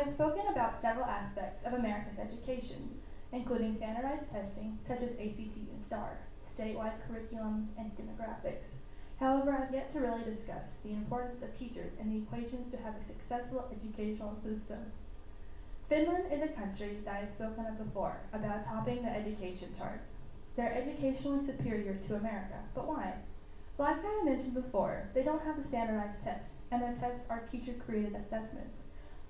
have spoken about several aspects of America's education, including standardized testing such as ACT and STAR, statewide curriculums, and demographics. However, I have yet to really discuss the importance of teachers in the equations to have a successful educational system. Finland is a country that I have spoken of before about topping the education charts. They're educationally superior to America, but why? Like I mentioned before, they don't have a standardized test, and their tests are teacher-created assessments.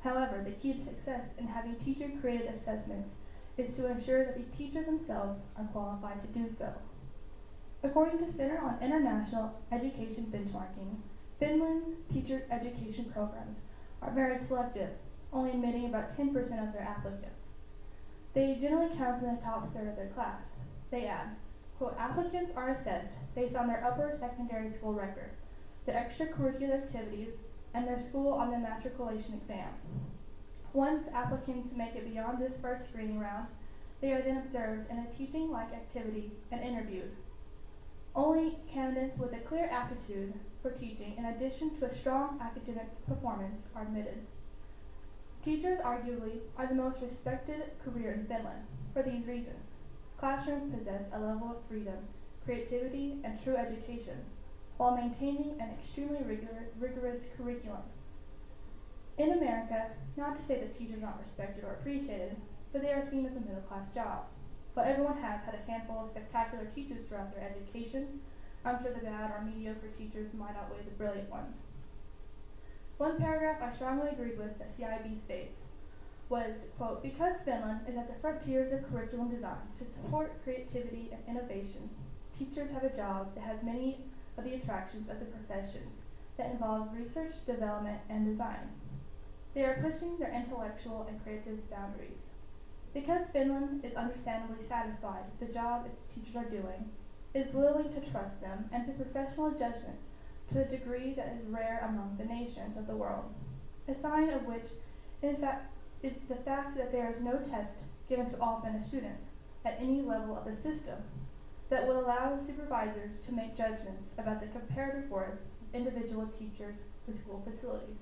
However, the key to success in having teacher-created assessments is to ensure that the teachers themselves are qualified to do so. According to Center on International Education Benchmarking, Finland teacher education programs are very selective, only admitting about 10% of their applicants. They generally count in the top third of their class. They add, quote, applicants are assessed based on their upper secondary school record, their extracurricular activities, and their school on the matriculation exam. Once applicants make it beyond this first screening round, they are then observed in a teaching-like activity and interviewed. Only candidates with a clear aptitude for teaching, in addition to a strong academic performance, are admitted. Teachers arguably are the most respected career in Finland for these reasons. Classrooms possess a level of freedom, creativity, and true education, while maintaining an extremely rigorous curriculum. In America, not to say that teachers aren't respected or appreciated, but they are seen as a middle-class job. While everyone has had a handful of spectacular teachers throughout their education, I'm sure the bad or mediocre teachers might outweigh the brilliant ones. One paragraph I strongly agreed with that CIB states was, quote, because Finland is at the frontiers of curriculum design to support creativity and innovation, teachers have a job that has many of the attractions of the professions that involve research, development, and design. They are pushing their intellectual and creative boundaries. Because Finland is understandably satisfied with the job its teachers are doing, it is willing to trust them and to professional judgments to a degree that is rare among the nations of the world. A sign of which, in fact, is the fact that there is no test given to all Finnish students at any level of the system that will allow supervisors to make judgments about the comparative worth of individual teachers for school facilities.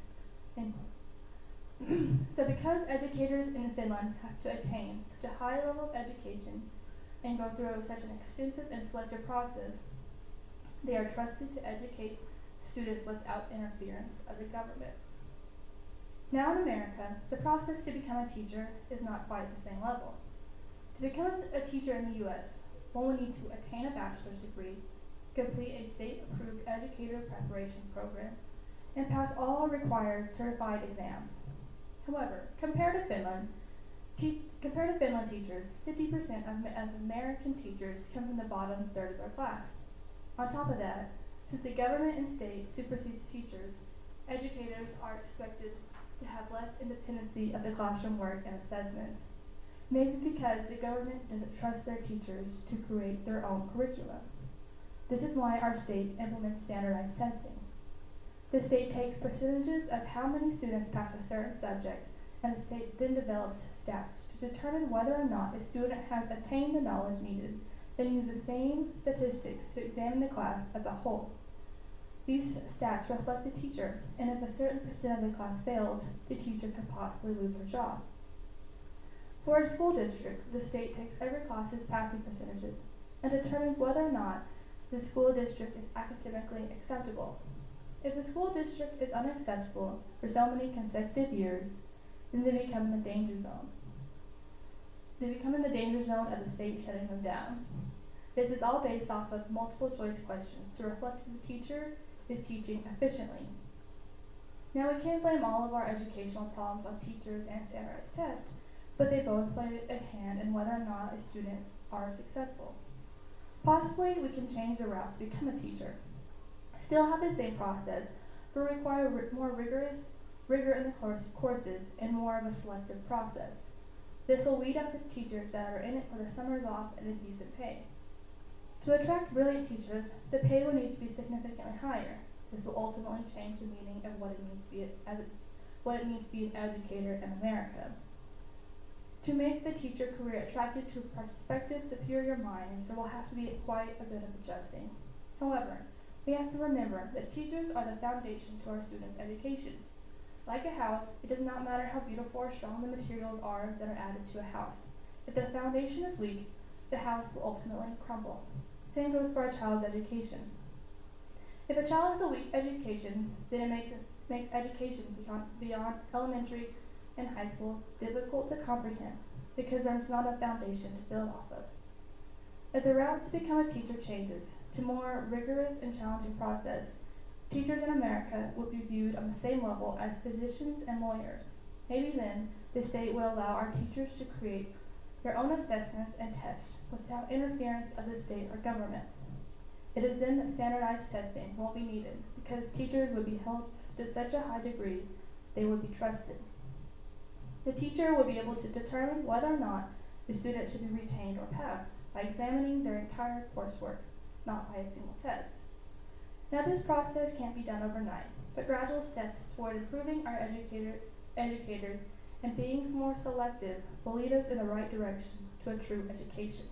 So because educators in Finland have to attain such a high level of education and go through such an extensive and selective process, they are trusted to educate students without interference of the government. Now in America, the process to become a teacher is not quite at the same level. To become a teacher in the U.S., one would need to attain a bachelor's degree, complete a state-approved educator preparation program, and pass all required certified exams. However, compared to Finland teachers, 50% of American teachers come from the bottom third of their class. On top of that, since the government and state supersedes teachers, educators are expected to have less independency of the classroom work and assessments. Maybe because the government doesn't trust their teachers to create their own curriculum. This is why our state implements standardized testing. The state takes percentages of how many students pass a certain subject, and the state then develops stats to determine whether or not a student has attained the knowledge needed, then use the same statistics to examine the class as a whole. These stats reflect the teacher, and if a certain percent of the class fails, the teacher could possibly lose her job. For a school district, the state takes every class's passing percentages and determines whether or not the school district is academically acceptable. If the school district is unacceptable for so many consecutive years, then they become in the danger zone. They become in the danger zone of the state shutting them down. This is all based off of multiple choice questions to reflect if the teacher is teaching efficiently. Now we can't blame all of our educational problems on teachers and standardized tests, but they both play a hand in whether or not a student are successful. Possibly we can change the route to become a teacher. Still have the same process, but require more rigor in the courses and more of a selective process. This will weed out the teachers that are in it for the summers off and a decent pay. To attract brilliant teachers, the pay will need to be significantly higher. This will ultimately change the meaning of what it means to be an educator in America. To make the teacher career attractive to prospective superior minds, there will have to be quite a bit of adjusting. However, we have to remember that teachers are the foundation to our students' education. Like a house, it does not matter how beautiful or strong the materials are that are added to a house. If the foundation is weak, the house will ultimately crumble. Same goes for a child's education. If a child has a weak education, then makes education beyond elementary and high school difficult to comprehend because there's not a foundation to build off of. If the route to become a teacher changes to more rigorous and challenging process, teachers in America would be viewed on the same level as physicians and lawyers. Maybe then the state would allow our teachers to create their own assessments and tests without interference of the state or government. It is then that standardized testing won't be needed because teachers would be held to such a high degree they would be trusted. The teacher would be able to determine whether or not the student should be retained or passed by examining their entire coursework, not by a single test. Now this process can't be done overnight, but gradual steps toward improving our educators and being more selective will lead us in the right direction to a true education.